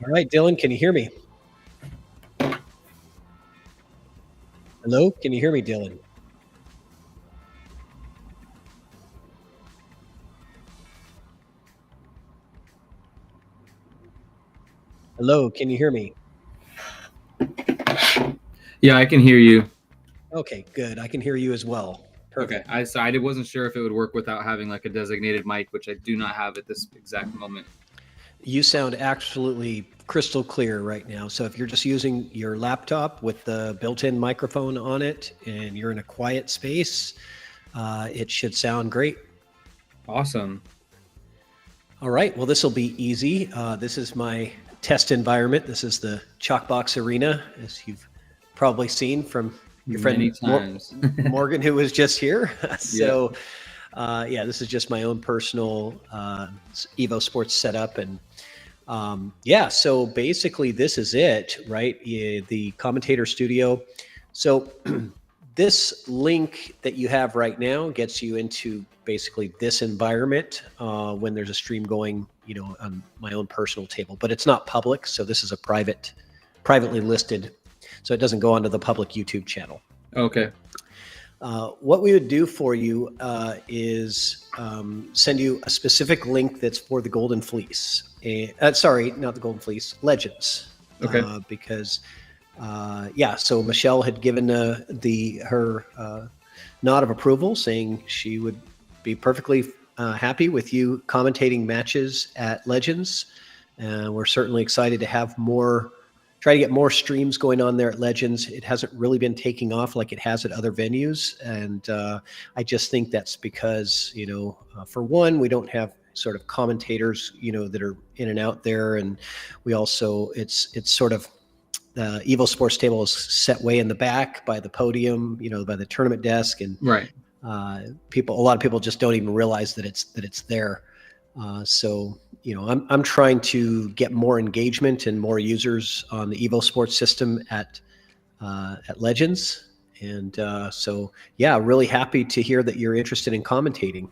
All right, Dylan, can you hear me? Hello, can you hear me, Dylan? Hello, can you hear me? Yeah, I can hear you. Okay, good. I can hear you as well. Perfect. Okay, I wasn't sure if it would work without having like a designated mic, which I do not have at this exact moment. You sound absolutely crystal clear right now. So if you're just using your laptop with the built-in microphone on it and you're in a quiet space, it should sound great. Awesome. All right, well, this will be easy. This is my test environment. This is the Chalkbox arena, as you've probably seen from your friend Morgan, who was just here. So yeah, this is just my own personal EvoSports setup. And yeah, so basically this is it, right? The commentator studio. So this link that you have right now gets you into basically this environment when there's a stream going, you know, on my own personal table, but it's not public. So this is a privately listed, so it doesn't go onto the public YouTube channel. Okay. What we would do for you is send you a specific link that's for the Golden Fleece. Sorry, not the Golden Fleece, Legends. Okay. Because yeah, so Michelle had given her nod of approval, saying she would be perfectly happy with you commentating matches at Legends. We're certainly excited to have try to get more streams going on there at Legends. It hasn't really been taking off like it has at other venues. And I just think that's because, you know, for one, we don't have sort of commentators, you know, that are in and out there. And we also, it's sort of, the EvoSports table is set way in the back by the podium, you know, by the tournament desk. And right. A lot of people just don't even realize that it's there. So, you know, I'm trying to get more engagement and more users on the EvoSports system at Legends. And so, yeah, really happy to hear that you're interested in commentating.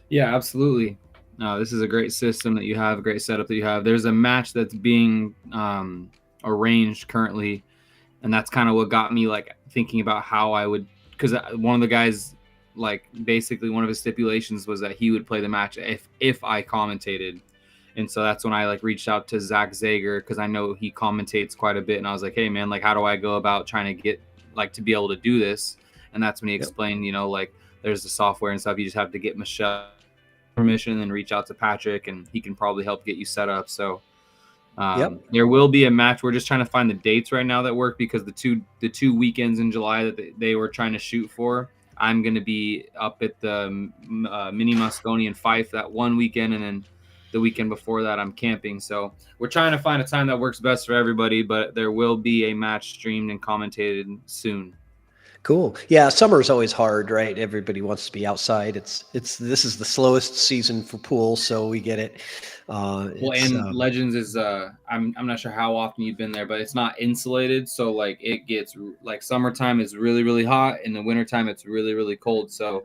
Yeah, absolutely. This is a great system that you have, a great setup that you have. There's a match that's being arranged currently, and that's kind of what got me like thinking about how I would, because one of the guys, like basically one of his stipulations was that he would play the match if I commentated. And so that's when I like reached out to Zach Zager, because I know he commentates quite a bit, and I was like, hey man, like how do I go about trying to get like to be able to do this? And that's when he explained, you know, like there's the software and stuff, you just have to get Michelle permission and reach out to Patrick, and he can probably help get you set up. So there will be a match. We're just trying to find the dates right now that work, because the two weekends in July that they were trying to shoot for, I'm going to be up at the Mini Moscone in Fife that one weekend, and then the weekend before that I'm camping. So we're trying to find a time that works best for everybody, but there will be a match streamed and commentated soon. Cool. Yeah, summer is always hard, right? Everybody wants to be outside. This is the slowest season for pool, so we get it. Legends is I'm not sure how often you've been there, but it's not insulated, so like it gets like summertime is really really hot, and the wintertime it's really really cold. So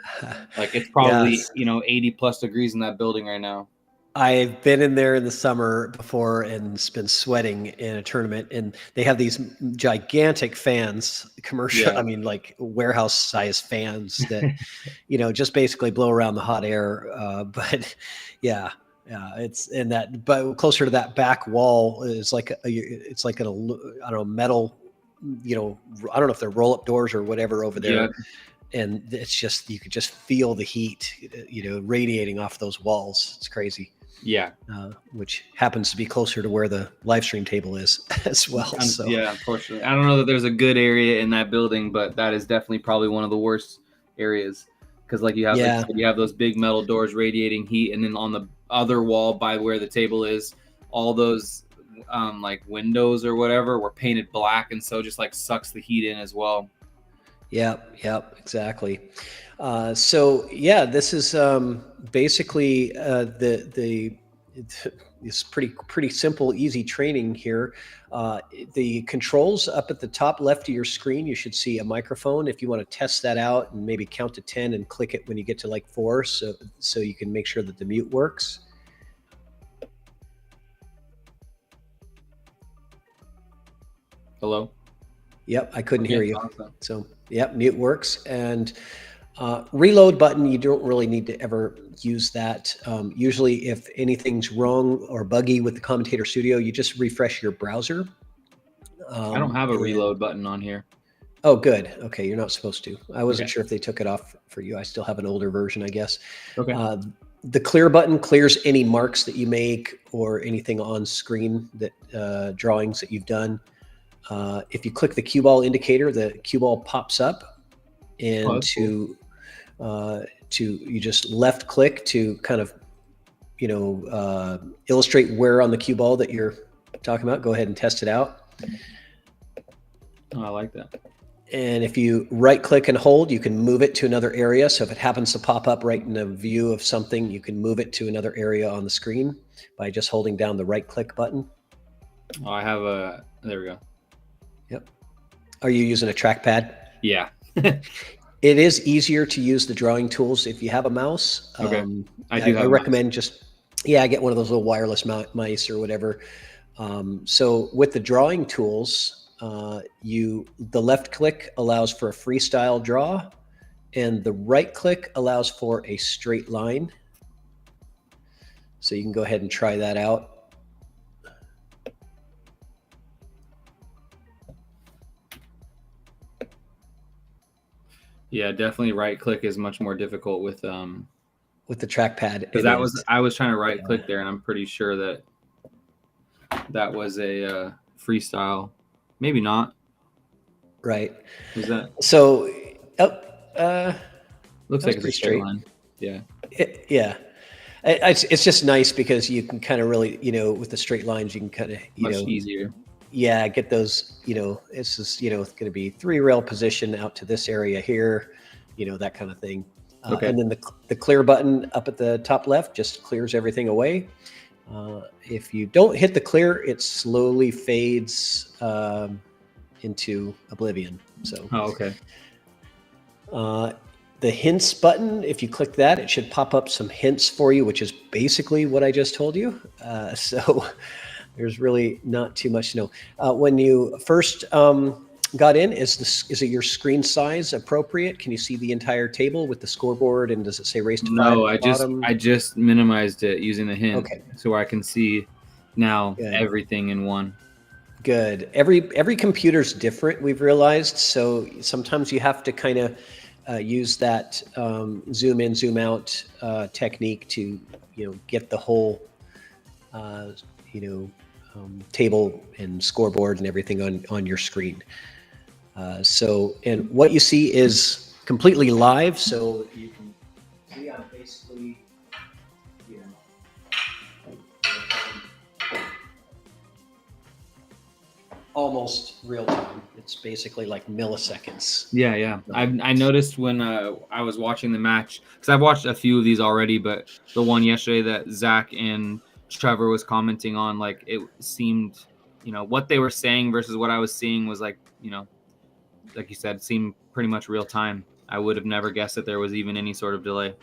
like it's probably 80 plus degrees in that building right now. I've been in there in the summer before and been sweating in a tournament, and they have these gigantic fans, commercial, I mean, like warehouse size fans that, just basically blow around the hot air. But it's in that, but closer to that back wall is like, it's like I don't know, metal, I don't know if they're roll up doors or whatever over there. Yeah. And it's just, you could just feel the heat, radiating off those walls. It's crazy. Yeah. Which happens to be closer to where the live stream table is as well. So yeah, unfortunately, I don't know that there's a good area in that building, but that is definitely probably one of the worst areas, because like you have those big metal doors radiating heat, and then on the other wall by where the table is, all those like windows or whatever were painted black, and so just like sucks the heat in as well. Yep, exactly. So yeah, this is basically it's pretty simple, easy training here. The controls up at the top left of your screen, you should see a microphone. If you want to test that out and maybe count to 10 and click it when you get to like 4, so you can make sure that the mute works. Hello? Yep, I couldn't hear you. Awesome. So yep, mute works. And reload button, you don't really need to ever use that. Usually if anything's wrong or buggy with the Commentator Studio, you just refresh your browser. I don't have a reload button on here. Oh, good. Okay, you're not supposed to. I wasn't sure if they took it off for you. I still have an older version, I guess. Okay. The clear button clears any marks that you make or anything on screen, that drawings that you've done. If you click the cue ball indicator, the cue ball pops up, and you just left click to kind of, illustrate where on the cue ball that you're talking about. Go ahead and test it out. Oh, I like that. And if you right click and hold, you can move it to another area. So if it happens to pop up right in a view of something, you can move it to another area on the screen by just holding down the right click button. Oh, I have there we go. Yep. Are you using a trackpad? Yeah. It is easier to use the drawing tools if you have a mouse. Okay. I recommend get one of those little wireless mice or whatever. So with the drawing tools, the left click allows for a freestyle draw, and the right click allows for a straight line. So you can go ahead and try that out. Yeah, definitely right click is much more difficult with the trackpad. Because I was trying to right click there, and I'm pretty sure that was a freestyle. Maybe not. Right. Was that? So looks like it's a straight line. Yeah. It's just nice because you can kind of really, with the straight lines, you can kind of, much easier. Yeah, get those, it's just, it's going to be 3-rail position out to this area here, that kind of thing. Okay. And then the clear button up at the top left just clears everything away. If you don't hit the clear, it slowly fades into oblivion. So. Oh, okay. The hints button, if you click that, it should pop up some hints for you, which is basically what I just told you. There's really not too much to know. When you first got in, is it your screen size appropriate? Can you see the entire table with the scoreboard, and does it say race to 5 No, at the bottom? I just minimized it using the hint, Okay. so I can see now Good. everything in one. Good. Every computer's different, we've realized. So sometimes you have to kind of use that zoom in, zoom out technique to get the whole table and scoreboard and everything on your screen. And what you see is completely live, so you can see I'm basically almost real time. It's basically like milliseconds. Yeah. I noticed when I was watching the match, because I've watched a few of these already, but the one yesterday that Zach and Trevor was commenting on, like it seemed, what they were saying versus what I was seeing was like, like you said, it seemed pretty much real time. I would have never guessed that there was even any sort of delay.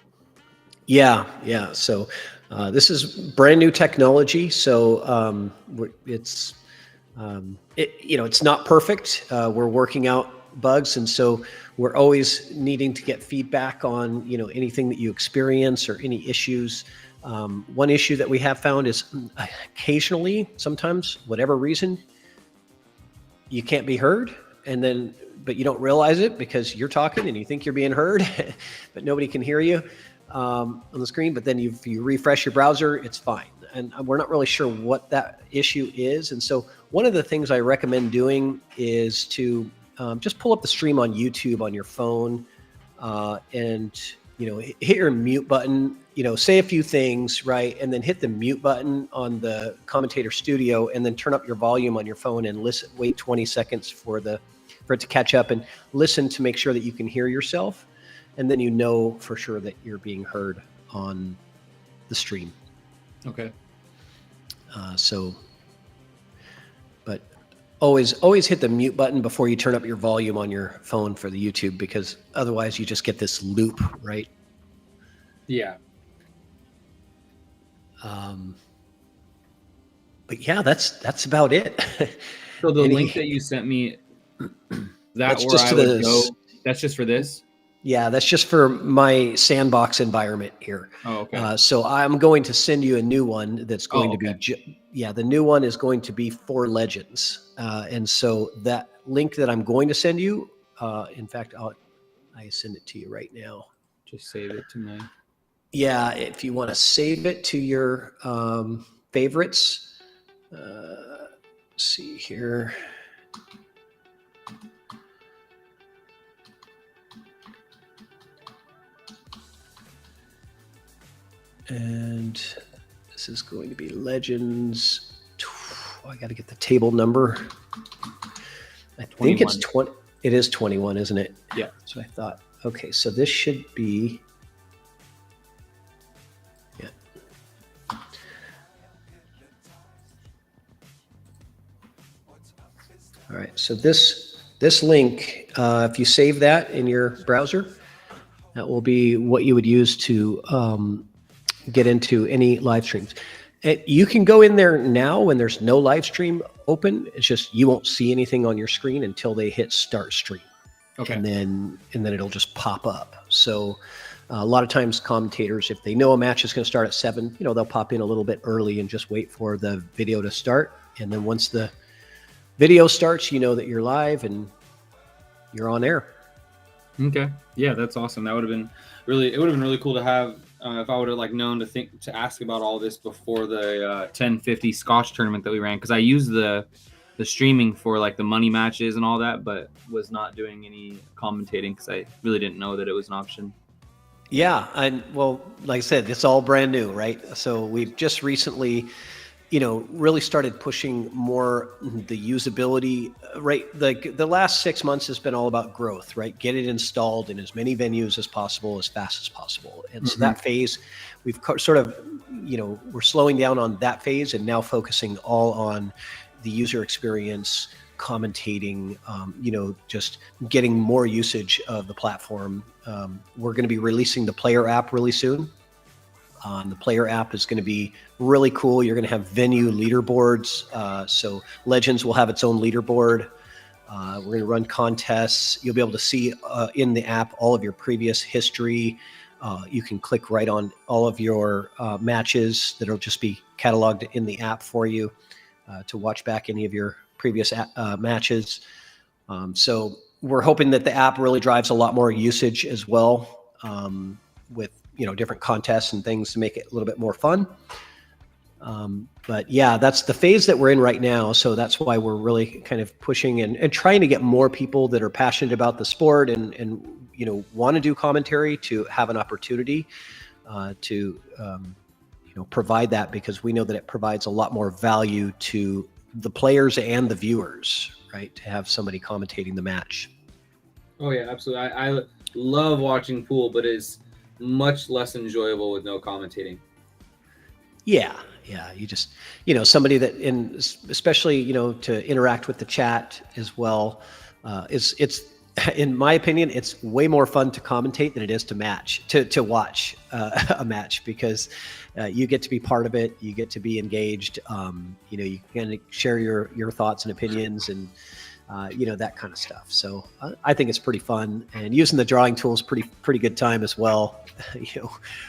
Yeah. So this is brand new technology. So it's it's not perfect. We're working out bugs, and so we're always needing to get feedback on anything that you experience or any issues. One issue that we have found is occasionally, sometimes, whatever reason, you can't be heard, but you don't realize it because you're talking and you think you're being heard, but nobody can hear you on the screen. But then if you refresh your browser, it's fine. And we're not really sure what that issue is. And so one of the things I recommend doing is to just pull up the stream on YouTube on your phone and hit your mute button, say a few things, right? And then hit the mute button on the commentator studio and then turn up your volume on your phone and wait 20 seconds for it to catch up and listen to make sure that you can hear yourself. And then for sure that you're being heard on the stream. Okay. But always hit the mute button before you turn up your volume on your phone for the YouTube, because otherwise you just get this loop, right? Yeah. But yeah, that's about it. So the link that you sent me, that's just for this? Yeah, that's just for my sandbox environment here. Oh, okay. So I'm going to send you a new one that's going to be, the new one is going to be for Legends. And so that link that I'm going to send you, in fact, I send it to you right now. Just save it to my. Yeah, if you want to save it to your favorites, see here. And this is going to be Legends. I got to get the table number. I 21. Think it's 20. It is 21, isn't it? Yeah. So I thought, okay, so this should be. Yeah. All right. So this link, if you save that in your browser, that will be what you would use to get into any live streams. You can go in there now when there's no live stream open. It's just you won't see anything on your screen until they hit start stream. Okay. And then it'll just pop up. So a lot of times commentators, if they know a match is going to start at 7, they'll pop in a little bit early and just wait for the video to start. And then once the video starts, that you're live and you're on air. Okay. Yeah, that's awesome. That would have been really cool to have. If I would have known to ask about all this before the 1050 Scotch tournament that we ran, because I used the streaming for the money matches and all that, but was not doing any commentating because I really didn't know that it was an option. Yeah, like I said, it's all brand new, right? So we've just recently, really started pushing more the usability, right? The last 6 months has been all about growth, right? Get it installed in as many venues as possible, as fast as possible. And so that phase, we've sort of, we're slowing down on that phase and now focusing all on the user experience, commentating, just getting more usage of the platform. We're going to be releasing the player app really soon. The player app is going to be really cool. You're going to have venue leaderboards. So Legends will have its own leaderboard. We're going to run contests. You'll be able to see in the app all of your previous history. You can click right on all of your matches that'll just be cataloged in the app for you to watch back any of your previous matches. So we're hoping that the app really drives a lot more usage as well, with different contests and things to make it a little bit more fun. But yeah, that's the phase that we're in right now. So that's why we're really kind of pushing and trying to get more people that are passionate about the sport and want to do commentary to have an opportunity to provide that, because we know that it provides a lot more value to the players and the viewers, right? To have somebody commentating the match. Oh yeah, absolutely. I love watching pool, but it's much less enjoyable with no commentating. Yeah. You just, somebody that especially, to interact with the chat as well. It's in my opinion, it's way more fun to commentate than it is to watch a match, because you get to be part of it. You get to be engaged. You can share your thoughts and opinions and, that kind of stuff. So I think it's pretty fun, and using the drawing tool is pretty good time as well.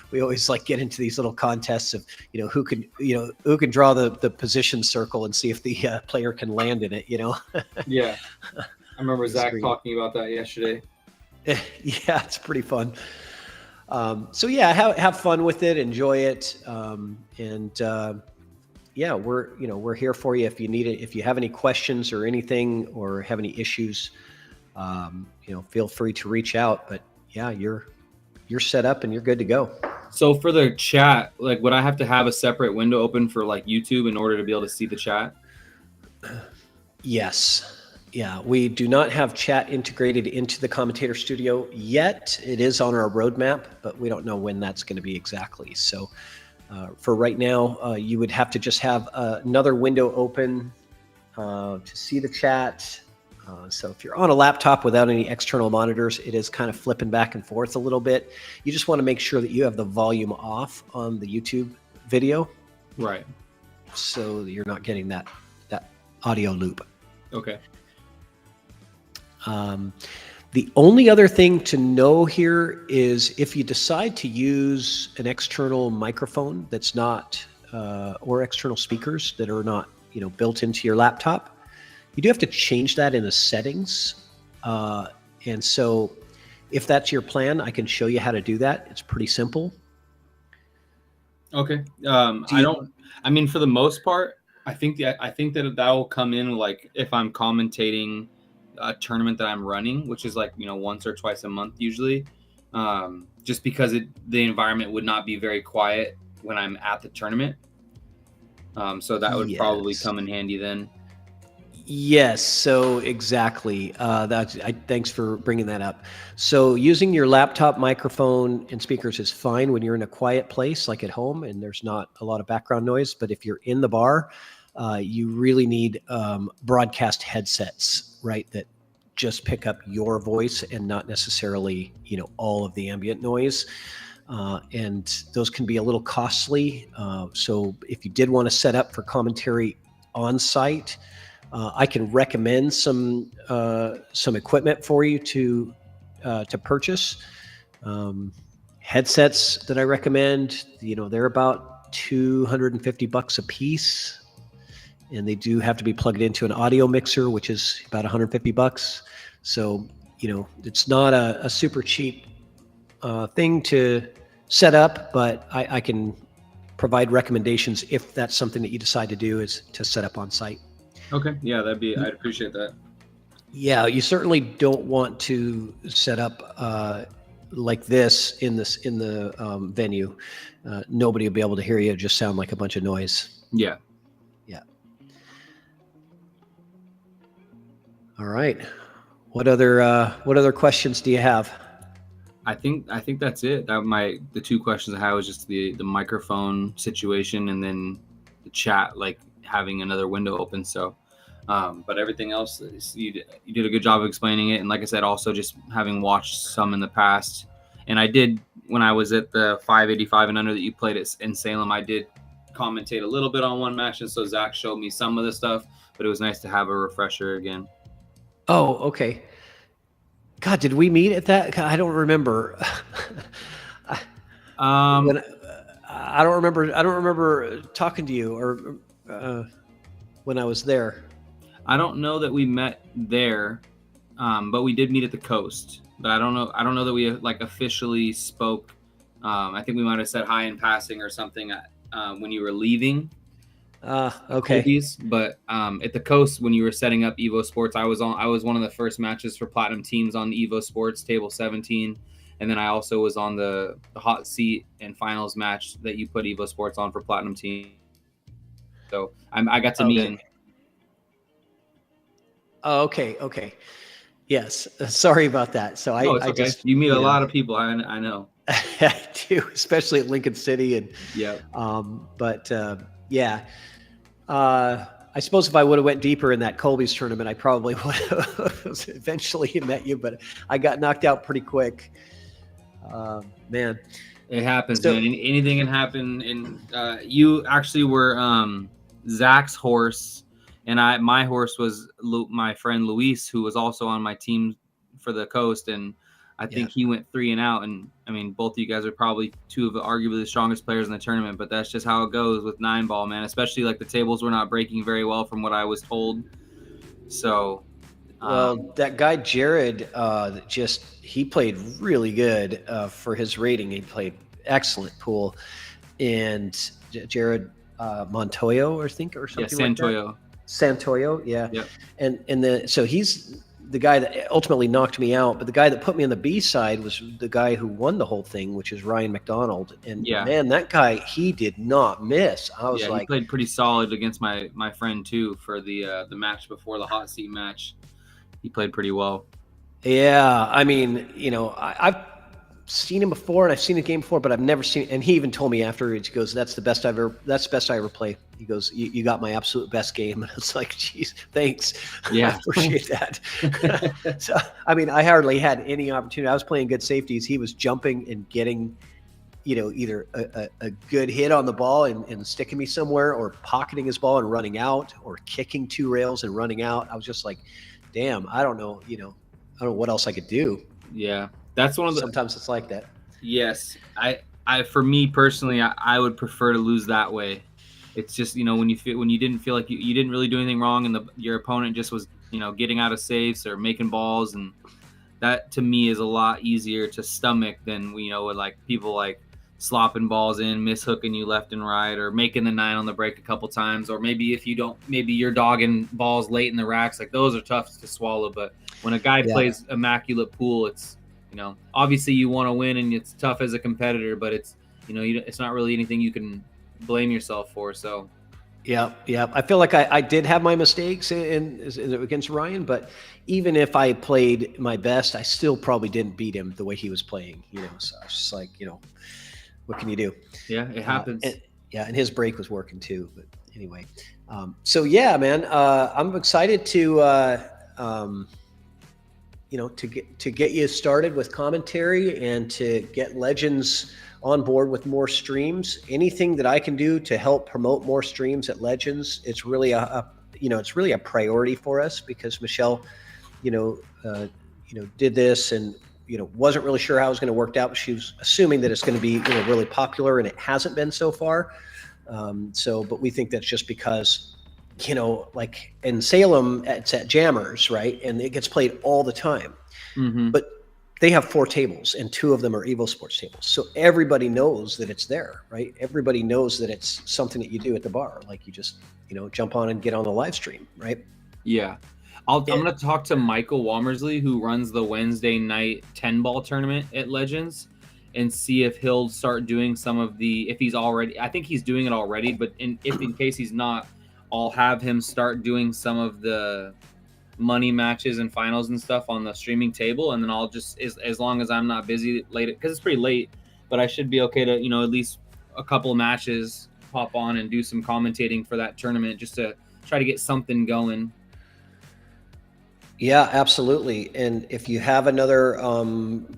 We always get into these little contests of, who can draw the position circle and see if the player can land in it, Yeah. I remember Zach talking about that yesterday. Yeah, it's pretty fun. So yeah, have fun with it, enjoy it. Yeah, we're here for you if you need it. If you have any questions or anything, or have any issues, feel free to reach out. But yeah, you're set up and you're good to go. So for the chat, would I have to have a separate window open for YouTube in order to be able to see the chat? Yes. Yeah, we do not have chat integrated into the commentator studio yet. It is on our roadmap, but we don't know when that's going to be exactly. So for right now, you would have to just have another window open to see the chat. So if you're on a laptop without any external monitors, it is kind of flipping back and forth a little bit. You just want to make sure that you have the volume off on the YouTube video. Right. So that you're not getting that audio loop. Okay. The only other thing to know here is if you decide to use an external microphone that's not, or external speakers that are not, built into your laptop, you do have to change that in the settings. And so if that's your plan, I can show you how to do that. It's pretty simple. Okay. For the most part, I think that will come in if I'm commentating a tournament that I'm running, which is once or twice a month usually, just because the environment would not be very quiet when I'm at the tournament, so that would probably come in handy then. Yes, so exactly. Thanks for bringing that up. So using your laptop microphone and speakers is fine when you're in a quiet place like at home and there's not a lot of background noise, but if you're in the bar, you really need broadcast headsets, right, that just pick up your voice and not necessarily, all of the ambient noise. And those can be a little costly. So if you did want to set up for commentary on site, I can recommend some equipment for you to purchase. Headsets that I recommend, they're about $250 a piece. And they do have to be plugged into an audio mixer, which is about $150. So, it's not a super cheap thing to set up, but I can provide recommendations if that's something that you decide to do, is to set up on site. Okay. Yeah, I'd appreciate that. Yeah, you certainly don't want to set up like this in the venue. Nobody will be able to hear you. It'll just sound like a bunch of noise. Yeah. All right. What other questions do you have? I think that's it. The two questions I had was just the microphone situation and then the chat, having another window open. So, but everything else, you did a good job of explaining it. And like I said, also just having watched some in the past, and I did when I was at the 585 and under that you played in Salem, I did commentate a little bit on one match, and so Zach showed me some of the stuff, but it was nice to have a refresher again. Oh, okay. God, did we meet at that? I don't remember. I don't remember talking to you or when I was there. I don't know that we met there, but we did meet at the coast. But I don't know that we like officially spoke. I think we might have said hi in passing or something when you were leaving. Okay. Colby's, but at the coast when you were setting up EvoSports, I was one of the first matches for Platinum teams on EvoSports Table 17, and then I also was on the hot seat and finals match that you put EvoSports on for Platinum team. So I got to meet him. Oh, okay. Yes. Sorry about that. So I just you meet a lot of people. I know. I do, especially at Lincoln City, and yeah. Yeah. I suppose if I would have went deeper in that Colby's tournament, I probably would have eventually met you, but I got knocked out pretty quick. Man, it happens, man. Anything can happen. And you actually were Zach's horse, and my horse was my friend Luis, who was also on my team for the coast, and I think he went 3 and out. And I mean, both of you guys are probably two of arguably the strongest players in the tournament, but that's just how it goes with 9-ball, man. Especially like the tables were not breaking very well from what I was told. So, well, that guy Jared, he played really good for his rating. He played excellent pool, and Jared Montoyo, I think, or something like that. Santoyo, yeah. Yep. And so he's the guy that ultimately knocked me out, but the guy that put me on the B side was the guy who won the whole thing, which is Ryan McDonald. And man, that guy, he did not miss. I was like, he played pretty solid against my friend too for the match before the hot seat match. He played pretty well. Yeah, I mean, I've seen him before and I've seen the game before, but I've never seen. And he even told me afterwards, he goes, "That's the best I ever play." He goes, "You got my absolute best game." And it's like, "Geez, thanks." Yeah, I appreciate that. So, I mean, I hardly had any opportunity. I was playing good safeties. He was jumping and getting, either a good hit on the ball and sticking me somewhere, or pocketing his ball and running out, or kicking 2 rails and running out. I was just like, "Damn, I don't know. I don't know what else I could do." Yeah. That's one of the. Sometimes it's like that. Yes, I for me personally, I would prefer to lose that way. It's just when you didn't feel like you didn't really do anything wrong, and your opponent just was getting out of safes or making balls, and that to me is a lot easier to stomach than with like people like slopping balls in, mishooking you left and right, or making the 9 on the break a couple times, or maybe you're dogging balls late in the racks. Like those are tough to swallow. But when a guy plays immaculate pool, it's obviously you want to win and it's tough as a competitor, but it's, it's not really anything you can blame yourself for. So, yeah. I feel like I did have my mistakes in against Ryan, but even if I played my best, I still probably didn't beat him the way he was playing, So I was just like, what can you do? Yeah, it happens. And his break was working too. But anyway, so yeah, man, I'm excited to to get you started with commentary and to get Legends on board with more streams. Anything that I can do to help promote more streams at Legends, it's really it's really a priority for us, because Michelle, did this and wasn't really sure how it was going to work out, but she was assuming that it's going to be really popular, and it hasn't been so far. But we think that's just because like in Salem, it's at Jammers, right? And it gets played all the time. Mm-hmm. But they have 4 tables, and 2 of them are EvoSports tables. So everybody knows that it's there, right? Everybody knows that it's something that you do at the bar. Like you just, jump on and get on the live stream, right? Yeah. I'm going to talk to Michael Walmersley, who runs the Wednesday night 10-ball tournament at Legends, and see if he'll start doing some of if he's already, I think he's doing it already, but in case he's not, I'll have him start doing some of the money matches and finals and stuff on the streaming table, and then I'll just as long as I'm not busy late, because it's pretty late, but I should be okay to at least a couple of matches pop on and do some commentating for that tournament, just to try to get something going. Yeah, absolutely. And if you have another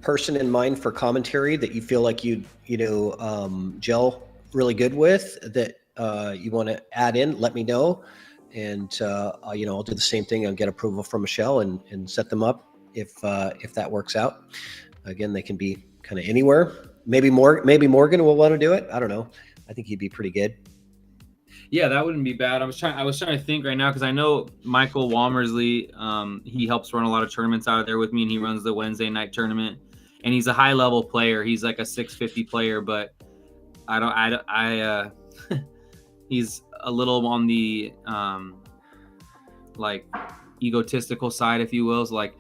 person in mind for commentary that you feel like gel really good with, that you want to add in, let me know. And I'll do the same thing. I'll get approval from Michelle and set them up if that works out. Again, they can be kind of anywhere. Maybe Morgan will want to do it. I don't know. I think he'd be pretty good. Yeah, that wouldn't be bad. I was trying to think right now because I know Michael Walmersley. He helps run a lot of tournaments out of there with me, and he runs the Wednesday night tournament. And he's a high level player. He's like a 650 player, but he's a little on the like egotistical side, if you will. So like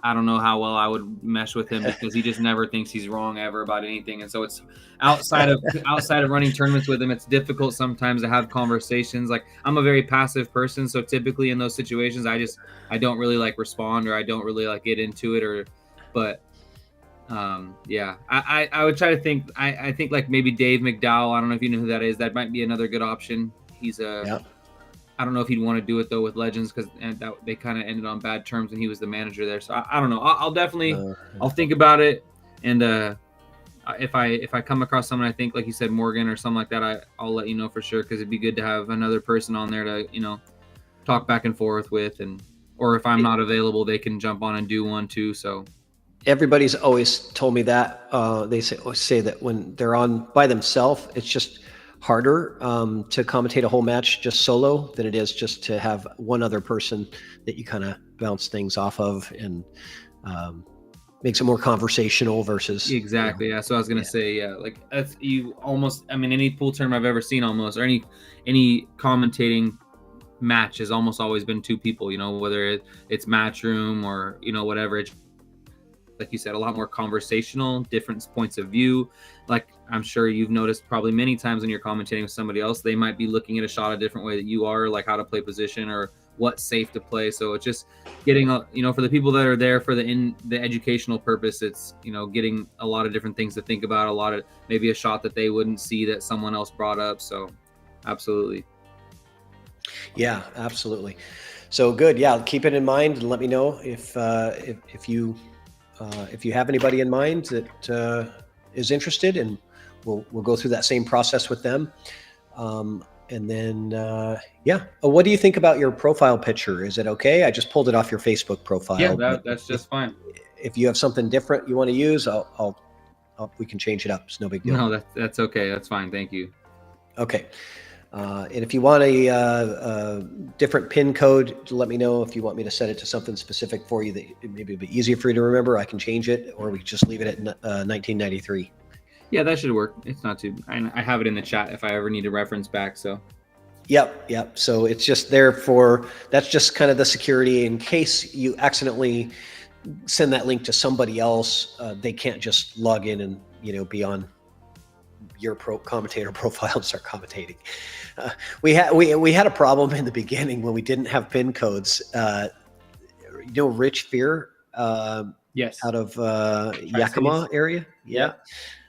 I don't know how well I would mesh with him because he just never thinks he's wrong ever about anything. And so it's outside of running tournaments with him, it's difficult sometimes to have conversations. Like I'm a very passive person. So typically in those situations, I don't really like respond, or I don't really like get into it, but I would try to think, I think like maybe Dave McDowell. I don't know if you know who that is. That might be another good option. He's I don't know if he'd want to do it though with Legends because they kind of ended on bad terms when he was the manager there. So I don't know. I'll definitely I'll think about it, and if I come across someone I think like you said Morgan or something like that, I'll let you know for sure because it'd be good to have another person on there to talk back and forth with, or if I'm not available they can jump on and do one too. So everybody's always told me that they say that when they're on by themselves, it's just harder to commentate a whole match just solo than it is just to have one other person that you kind of bounce things off of, and makes it more conversational versus exactly. Yeah. So I was gonna say, like that's any pool term I've ever seen almost, or any commentating match has almost always been two people. Whether it's Matchroom or whatever. It's, like you said, a lot more conversational, different points of view. Like I'm sure you've noticed probably many times when you're commentating with somebody else, they might be looking at a shot a different way that you are, like how to play position or what's safe to play. So it's just getting, for the people that are there for the educational purpose, it's, getting a lot of different things to think about, a lot of maybe a shot that they wouldn't see that someone else brought up. So absolutely. Yeah, absolutely. So good. Yeah. Keep it in mind and let me know if you have anybody in mind that is interested, and we'll go through that same process with them. And then, what do you think about your profile picture? Is it okay? I just pulled it off your Facebook profile. Yeah, that's just fine. If you have something different you want to use, we can change it up. It's no big deal. No, that's okay. That's fine. Thank you. Okay. And if you want a different PIN code, let me know. If you want me to set it to something specific for you that maybe it'd be easier for you to remember, I can change it, or we can just leave it at 1993. Yeah, that should work. It's not too. I have it in the chat if I ever need a reference back. So. Yep. So it's just there that's just kind of the security in case you accidentally send that link to somebody else. They can't just log in and be on your commentator profile and start commentating. We had a problem in the beginning when we didn't have PIN codes. Rich Fear, yes, out of Yakima area. Yeah.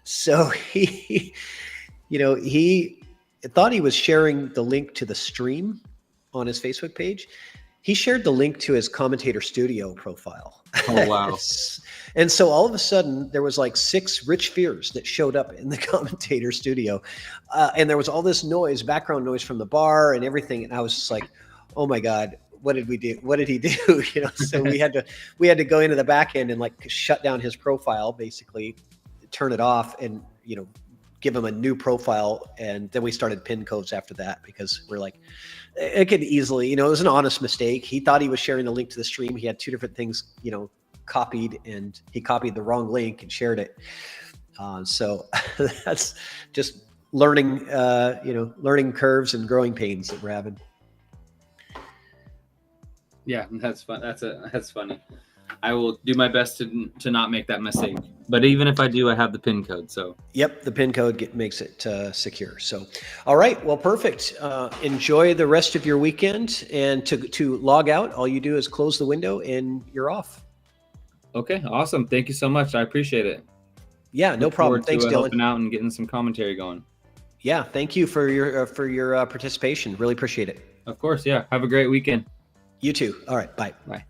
So he thought he was sharing the link to the stream on his Facebook page. He shared the link to his commentator studio profile. Oh, wow. And so all of a sudden there was like 6 Rich Fears that showed up in the commentator studio. And there was all this noise, background noise from the bar and everything. And I was just like, oh my God, what did we do? What did he do? So we had to go into the back end and like shut down his profile, basically turn it off and, give him a new profile. And then we started PIN codes after that, because we're like, it could easily, it was an honest mistake. He thought he was sharing the link to the stream. He had 2 different things, copied, and he copied the wrong link and shared it. So that's just learning curves and growing pains that we're having. Yeah, that's fun. That's funny. I will do my best to not make that mistake. But even if I do, I have the PIN code. So yep, the PIN code makes it secure. So, all right, well, perfect. Enjoy the rest of your weekend. And to log out, all you do is close the window and you're off. Okay, awesome. Thank you so much. I appreciate it. Yeah, no problem. Thanks, Dylan. Helping out and getting some commentary going. Yeah, thank you for your participation. Really appreciate it. Of course. Yeah. Have a great weekend. You too. All right. Bye. Bye.